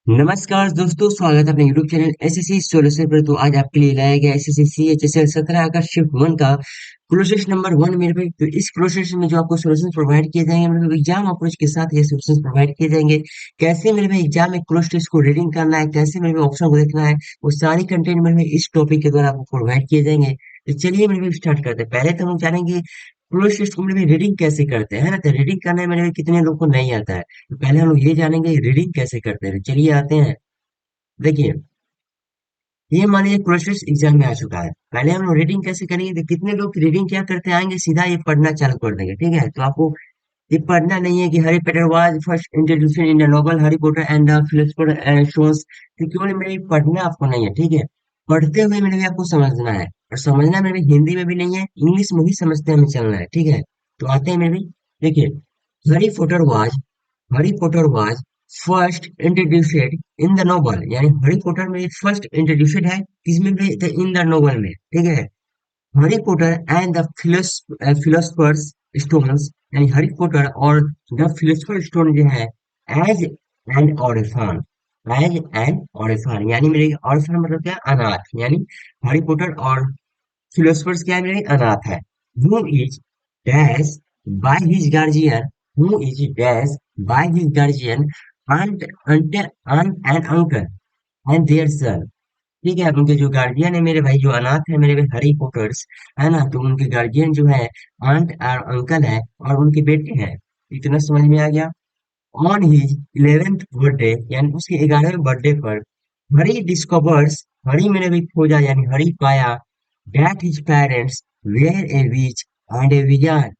नमस्कार दोस्तों, स्वागत है अपने YouTube चैनल एसएससी सॉल्यूशन पर। तो आज आपके लिए लाया गया एसएससी सीएचएसएल 17 अगस्त शिफ्ट 1 का प्रोसेस नंबर 1 मेरे भाई। तो इस प्रोसेस में जो आपको सॉल्यूशन प्रोवाइड किए जाएंगे मेरे भाई, एग्जाम अप्रोच के साथ ये सॉल्यूशन प्रोवाइड किए जाएंगे। कैसे मेरे भाई एग्जाम में क्लोज टेस्ट को रीडिंग करना है, कैसे मेरे भाई ऑप्शन को देखना है, वो सारी कंटेंट मेरे भाई इस टॉपिक के द्वारा आपको प्रोवाइड किए जाएंगे। तो चलिए मेरे भाई स्टार्ट करते हैं। पहले तो हम लोग जानेंगे क्लोज टेस्ट को मेरे भाई रीडिंग कैसे करते हैं, है ना। तो रीडिंग करना मेरे भाई कितने लोग को नहीं आता है, तो पहले हम लोग ये जानेंगे रीडिंग कैसे करते हैं। तो चलिए आते हैं। देखिए, ये मान लीजिए प्रोसेस एग्जाम में आ चुका है। पहले हम लोग रीडिंग कैसे करेंगे, तो कितने लोग रीडिंग क्या करते आएंगे, सीधा ये पढ़ना चालू कर देंगे। ठीक है, तो आपको ये पढ़ना नहीं है कि Harry Potter was first introduction in the novel Harry Potter and the philosopher stones. तो केवल मेरे पढ़ना आपको नहीं है, ठीक है। पढ़ते हुए मेरे भी आपको समझना है, और समझना मेरे भी हिंदी में भी नहीं है, इंग्लिश में भी समझते हमें चलना है। ठीक है, तो आते हैं मेरे भी। देखिए, Harry Potter was Harry Potter was first introduced in the novel, यानी हैरी पॉटर में फर्स्ट इंट्रोड्यूस्ड है किसमें भी, इन द नोवेल में। ठीक है, Harry Potter and the philosopher's stones, यानी हैरी पॉटर और द फिलोसफर स्टोन जो है, as an orphan, as an orphan यानी मेरे ऑर्फन मतलब क्या, अनाथ। यानी हैरी पॉटर और फिलोसफर्स क्या है मेरे, अनाथ है। who is dash by his guardian who is dash by his guardian aunt aunt and uncle and their son। ठीक है, उनके जो गार्जियन है मेरे भाई, जो अनाथ है मेरे भाई हैरी पॉटर्स, है ना, तो उनके गार्जियन जो है आंट और अंकल है, और उनके बेटे हैं। इतना समझ में आ गया। ऑन हिज 11th बर्थडे, यानी उसके 11वें बर्थडे पर, हरी डिस्कवर्स, हरी मैंने भी खोजा यानी हरी पाया, that his parents were a witch and a wizard,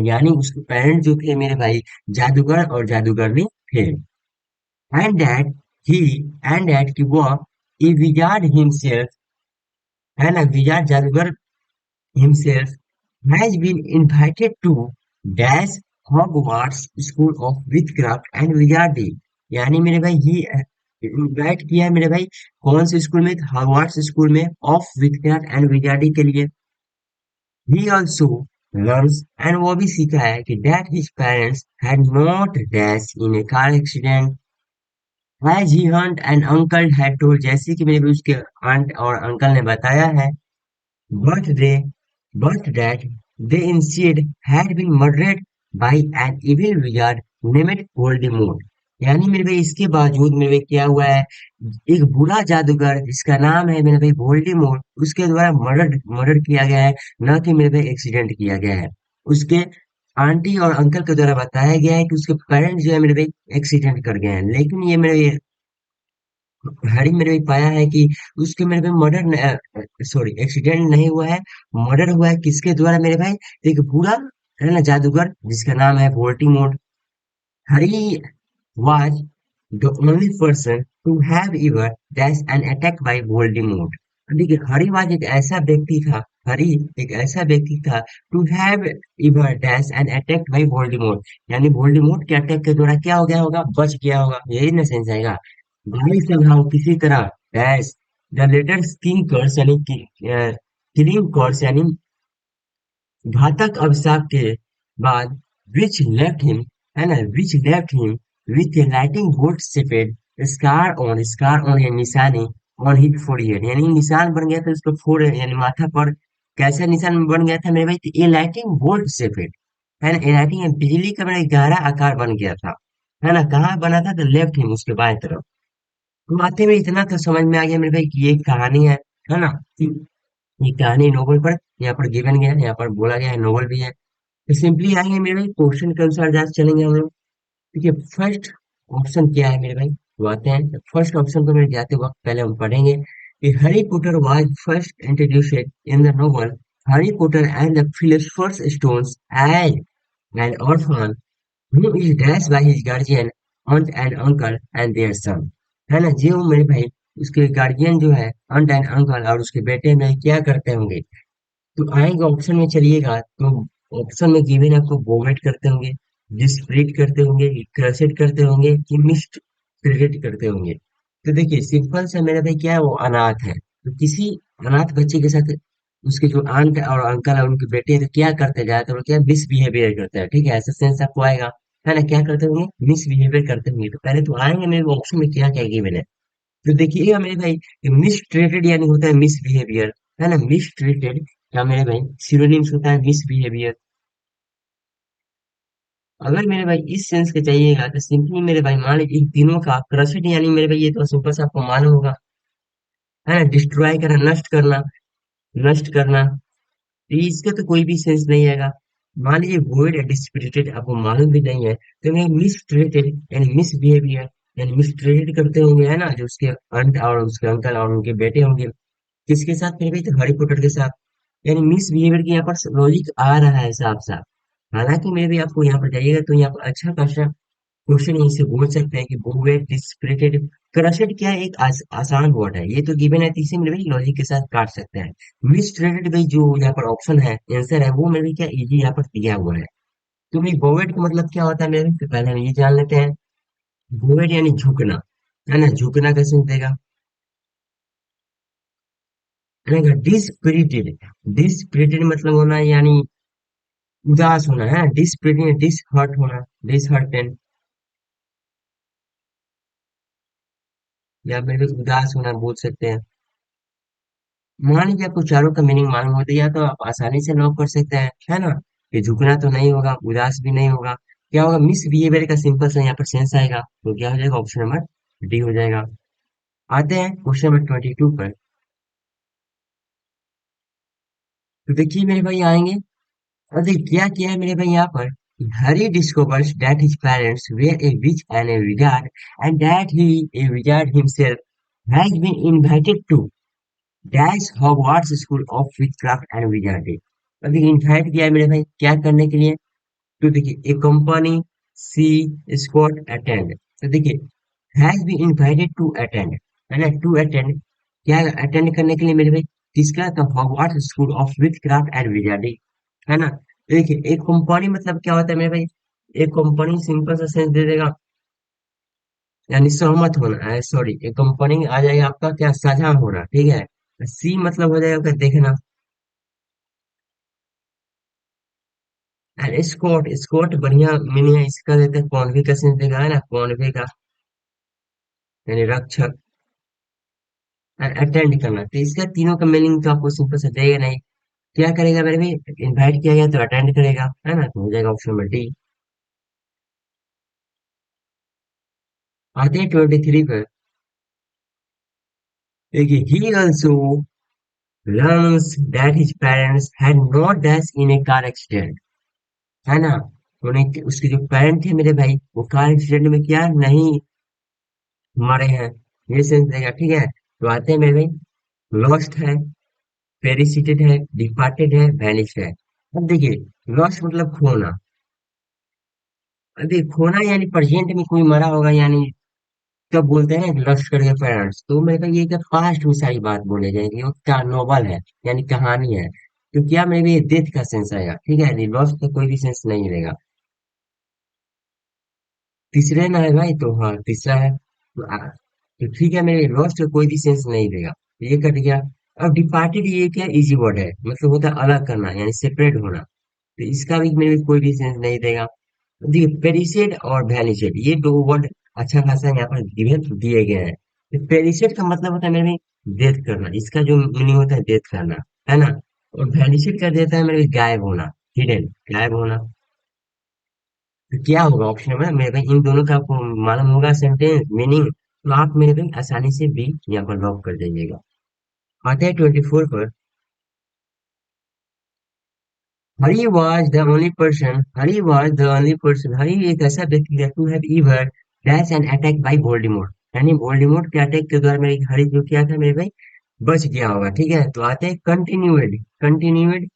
यानी उसके पेरेंट्स जो थे मेरे भाई, जादूगर और जादूगरनी थे। And that he and that कि वह ए विजार्ड हिमसेल्फ, है ना, विजार्ड जादूगर himself has been invited to dash Hogwarts School of Witchcraft and Wizardry। यानी मेरे भाई ही इनवाइट किया है मेरे भाई, कौन से स्कूल में, हॉगवार्ट्स स्कूल में ऑफ विचक्राफ्ट एंड विजार्डी के लिए। ही ऑल्सो लर्न्स, एंड वो भी सीखा है कि that his parents had not dash in a car accident as he aunt and uncle had told, जैसे कि मेरे भी उसके आंट और अंकल ने बताया है। But but that they instead had been murdered by an evil wizard named Voldemort। यानी मेरे भाई इसके बावजूद मेरे भाई क्या हुआ है, एक बुरा जादूगर जिसका नाम है मेरे भाई वोल्डेमॉर्ट, उसके द्वारा मर्डर मर्डर किया गया है, न कि मेरे भाई एक्सीडेंट किया गया है। उसके आंटी और अंकल के द्वारा बताया गया है कि उसके पेरेंट्स जो है मेरे भाई एक्सीडेंट कर गए हैं, लेकिन ये मेरे हैरी मेरे भी पाया है कि उसके मेरे पे मर्डर, सॉरी, एक्सीडेंट नहीं हुआ है, मर्डर हुआ है। किसके द्वारा मेरे भाई, एक बुरा, है ना, जादूगर जिसका नाम है Voldemort. Harry was the only person to have ever dashed an attack by Voldemort। देखिए, हरी वाज एक ऐसा व्यक्ति था, हरी एक ऐसा व्यक्ति था, to have ever dash an attack by Voldemort, यानी वोल्डेमॉर्ट के अटैक के द्वारा क्या हो गया होगा, बच गया होगा, यही ना सेंस आएगा। भाई somehow किसी तरह डैश द लेटर किंग कर्स, यानी किलिंग कर्स यानी घातक अभिशाप के बाद, which left him, है ना, which left him with a lightning bolt shaped scar on या निशानी on his forehead, यानी निशान बन गया था उसका फोrehead यानी माथा पर। कैसा निशान बन गया था मेरे भाई, तो ये लाइटिंग बोल्ट shaped, है ना, ये लाइटिंग बिजली का बड़ा गहरा आकार बन गया था, है ना। कहाँ बना था, तो लेफ्ट हिम, उसके बाएं तरफ। तो आते में इतना तो समझ में आ गया मेरे भाई कि ये एक कहानी है ना। ये कहानी नोवेल पर यहाँ पर गिवन गया है, यहाँ पर बोला गया है, नोवेल भी है। तो सिंपली आएंगे मेरे भाई, क्वेश्चन के अनुसार जहाँ से चलेंगे हम लोग। देखिए, फर्स्ट ऑप्शन क्या है मेरे भाई, वो आते हैं। फर्स्ट ऑप्शन को मेरे जाते वक्त पहले हम पढ़ेंगे कि Harry Potter was first introduced in the novel Harry Potter and the philosopher's stones as an orphan who is dressed by his guardian aunt and uncle and their son। है ना, जो मेरे भाई उसके गार्जियन जो है, aunt and uncle और उसके बेटे में क्या करते होंगे। तो आएंगे ऑप्शन में, चलिएगा तो ऑप्शन में गिवन आपको वोमिट करते होंगे, डिस्प्रीट करते होंगे, क्रसेट करते होंगे, कि मिस्ट क्रिएट करते होंगे। तो देखिए, सिंपल सा मेरा भाई क्या है, वो अनाथ है। तो किसी अनाथ बच्चे के साथ उसके जो आंट और अंकल है उनके बेटे हैं, तो क्या करते हैं, ज्यादातर वो क्या मिसबिहेवियर करते हैं। ठीक है, ऐसा सेंस आपको आएगा। है ना, क्या करते होंगे, मिसबिहेवियर करते होंगे। तो पहले तो आएंगे मेरे ऑप्शन में क्या क्या गिवन है। तो देखिएगा मेरे भाई, मिसट्रीटेड यानी होता है मिसबिहेवियर, है ना, मिसट्रीटेड क्या मेरे भाई सिनोनिम्स होता है मिसबिहेवियर। अगर मेरे भाई इस सेंस के चाहिएगा तो सिंपली मेरे भाई मान लीजिए इन तीनों का क्रशड यानी मेरे भाई ये तो सिंपल सा आपको मालूम होगा, है ना, डिस्ट्रॉय करना, नष्ट करना, नष्ट करना। तो इसका तो कोई भी सेंस नहीं आएगा। मान लीजिए वोइड या डिस्प्यूटेड आपको मालूम भी नहीं है तो मैं मिसट्रीटेड यानी मिसबिहेवियर यानी मिसट्रीटेड करते होंगे, है ना, जो उसके अंट और उसके अंकल और उनके बेटे होंगे, किसके साथ मेरे भाई, तो हैरी पॉटर के साथ। यानी मिसबिहेवियर की यहाँ पर लॉजिक आ रहा है साफ साफ। हालांकि मैं भी आपको यहाँ पर जाइएगा तो यहाँ पर अच्छा खासा क्वेश्चन यहीं से बोल सकते हैं कि बहुए डिस्प्रिटेड क्रशड क्या है, एक आसान वर्ड है, ये तो गिवन है, तो इसे मेरे भाई लॉजिक के साथ काट सकते हैं। मिसट्रेटेड भाई जो यहाँ पर ऑप्शन है, आंसर है, वो मेरे भाई क्या इजी यहाँ पर दिया हुआ है। तो भाई बोवेट का मतलब क्या होता है मेरे भाई? तो पहले हम ये जान लेते हैं। बोवेट यानी झुकना, है ना, झुकना कैसे देगा, डिस्पिरिटेड, डिस्पिरिटेड मतलब होना यानी उदास होना, है डिस्पिरिटेड, डिसहर्ट होना, डिसहर्टेड, या मेरे को उदास होना बोल सकते हैं। मान लीजिए आपको चारों का मीनिंग मालूम होता है या तो आप आसानी से लॉक कर सकते हैं, है ना, कि झुकना तो नहीं होगा, उदास भी नहीं होगा, क्या होगा, मिसबिहेवियर का सिंपल सा यहाँ पर सेंस आएगा, तो क्या हो जाएगा, ऑप्शन नंबर डी हो जाएगा। आते हैं क्वेश्चन नंबर 22 पर। तो देखिए मेरे भाई आएंगे, और देखिए क्या किया है मेरे भाई यहाँ पर, Harry discovers that his parents were a witch and a wizard, and that he, a wizard himself, has been invited to Dash Hogwarts School of Witchcraft and Wizardry। अभी इनवाइट किया है मेरे भाई क्या करने के लिए, तो देखिए a company she's got attend. तो देखिए has be invited to attend, है ना, टू अटेंड, क्या अटेंड करने के लिए मेरे भाई, किसका, तो Hogwarts school of witchcraft and wizarding, है ना। देखिए एक कंपनी मतलब क्या होता है मेरे भाई, एक कंपनी सिंपल सा सेंस दे देगा, यानी सहमत होना है, सॉरी, एक कंपनी आ जाएगा आपका क्या, साझा होना, ठीक है। सी मतलब हो जाएगा क्या, देखना। एंड स्कॉट, स्कॉट बढ़िया मीनिंग है इसका, देते हैं कॉन्वे का सेंस देगा, है ना, कॉन्वे का यानी रक्षक, अटेंड करना, तो इसका तीनों का मीनिंग तो आपको सिंपल से देगा नहीं। क्या करेगा मेरे भी, इनवाइट किया गया तो अटेंड करेगा, है ना, तो हो जाएगा ऑप्शन नंबर डी। आते हैं 23 पर। देखिए he also learns that his parents had not died in a car accident, है ना, उन्हें उसके जो पेरेंट थे मेरे भाई वो कार एक्सीडेंट में क्या नहीं मरे हैं, ये सेंस देगा, ठीक है। तो आते हैं मेरे भाई, लॉस्ट है, पेरिसिटेड है, डिपार्टेड है, वैनिश्ड है। अब देखिए लॉस्ट मतलब खोना, अभी खोना यानी प्रेजेंट में कोई मरा होगा, यानी कब बोलते हैं ना लॉस्ट करके पेरेंट्स, तो मेरे को ये क्या पास्ट में सारी बात बोले जाएंगी, वो क्या नॉवल है यानी कहानी है, तो क्या मेरे भी डेथ का सेंस आएगा, ठीक है, लॉस्ट का कोई भी सेंस नहीं रहेगा। तीसरे ना है भाई, तो हाँ तीसरा है, तो ठीक है, मेरे लॉस्ट का कोई भी सेंस नहीं देगा, ये कट गया। अब डिपार्टेड ये क्या इजी वर्ड है, मतलब होता है अलग करना यानी सेपरेट होना, तो इसका भी मेरे कोई भी सेंस नहीं देगा। देखिए पेरिसेड और वैनिसेड ये दो वर्ड अच्छा खासा यहाँ पर गिवन दिए गए हैं। पेरिसेड का मतलब होता है मेरे में डेथ करना, इसका जो मीनिंग होता है डेथ करना, है ना, और वैनिसेड का देता है मेरे में गायब होना, हिडन, गायब होना। तो क्या होगा ऑप्शन में मेरे भाई, इन दोनों का आपको मालूम होगा सेंटेंस मीनिंग, तो आप मेरे भाई आसानी से भी यहाँ पर लॉक कर दीजिएगा। आते हैं 24 पर। हरी एक ऐसा व्यक्ति है to have ever dash an attack by Voldemort, यानी वोल्डेमॉर्ट के अटैक के द्वारा मेरे हरी जो क्या था मेरे भाई, बच गया होगा, ठीक है। तो आते हैं कंटिन्यूड, कंटिन्यूड,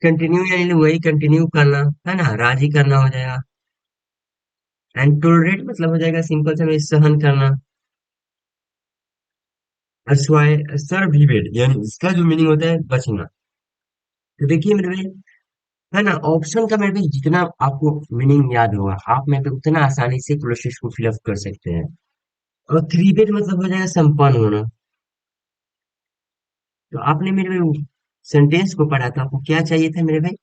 कंटिन्यू यानी वही कंटिन्यू करना, है ना, राजी करना हो जाएगा। एंड टोलरेट मतलब हो जाएगा सिंपल से मेरे सहन करना। सर्विवेट यानी इसका जो मीनिंग होता है बचना। तो देखिए मेरे भाई, है ना, ऑप्शन का मेरे भाई जितना आपको मीनिंग याद होगा आप में पे उतना आसानी से प्रोसेस को फिलअप कर सकते हैं। और थ्री बेट मतलब हो जाएगा संपन्न होना। तो आपने मेरे भाई सेंटेंस को पढ़ा तो आपको क्या चाहिए था मेरे भाई,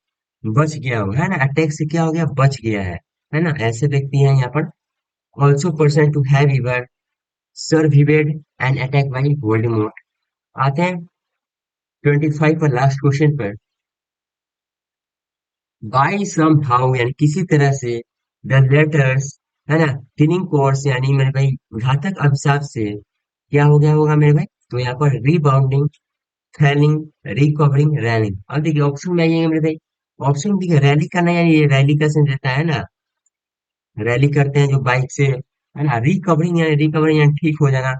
बच गया हो, है ना, अटैक से क्या हो गया, बच गया है। है ना, ऐसे व्यक्ति हैं यहाँ पर। Also person to have ever survived and attack by Voldemort. आते हैं 25 पर, लास्ट क्वेश्चन पर। बाई सम हाउ यानी किसी तरह से, द लेटर्स, है ना, टिनिंग कोर्स यानी मेरे भाई घातक अभिशाप से क्या हो गया होगा मेरे भाई? तो यहाँ पर रीबाउंडिंग, फैलिंग, रिकवरिंग, रैलिंग। अब देखिए ऑप्शन में आइएगा मेरे भाई। ऑप्शन देखिए, रैली करना यानी ये रैली का सेंस रहता है ना, रैली करते हैं जो बाइक से, है ना। रिकवरिंग यानी ठीक हो जाना,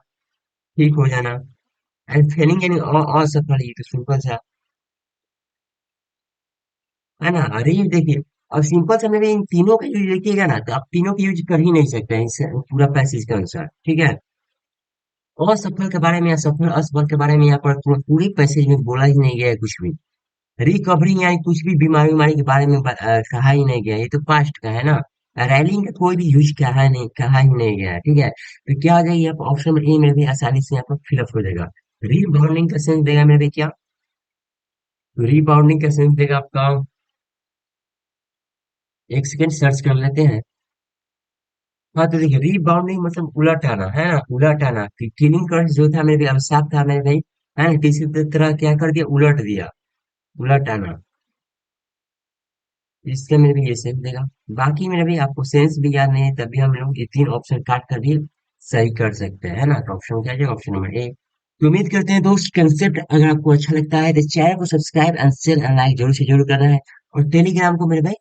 ठीक हो जाना। एंड फेलिंग यानी असफल, ये तो सिंपल सा, है ना। अरे ये देखिए, अब सिंपल सा मेरे इन तीनों का यूज देखिएगा ना, तो आप तीनों का यूज कर ही नहीं सकते हैं इस पूरा पैसेज के अनुसार, ठीक है। असफल के बारे में या सफल असफल के बारे में यहाँ पर पूरे पैसेज में बोला ही नहीं गया है कुछ भी। रिकवरिंग यानी कुछ भी बीमारी उमारी के बारे में कहा ही नहीं गया, ये तो पास्ट का है ना। रैलिंग का कोई भी यूज कहा ही नहीं गया है, ठीक है। तो क्या आ जाएगी, आप ऑप्शन में ए में भी आसानी से यहाँ पर फिलअप हो जाएगा। रीबाउंडिंग का सेंस देगा मेरे क्या? रीबाउंडिंग का सेंस देगा आपका, एक सेकेंड सर्च कर लेते हैं। हाँ तो देखिए, रीबाउंडिंग मतलब उलट आना, है ना, उलट आना। किलिंग कर्स जो था मेरे भी अभिशाप था मेरे भाई, है ना, किसी तरह क्या कर दिया, उलट दिया, उलट आना। इसका मेरे भी ये सेंस देगा। बाकी मेरे भी आपको सेंस भी याद नहीं है, तभी हम लोग ये तीन ऑप्शन काट कर भी सही कर सकते हैं, है ना। तो ऑप्शन क्या है? Option number A. तो उम्मीद करते हैं दोस्त, कंसेप्ट अगर आपको अच्छा लगता है तो चैनल को subscribe and share and like जरूर से जरूर करना है। और टेलीग्राम को मेरे भाई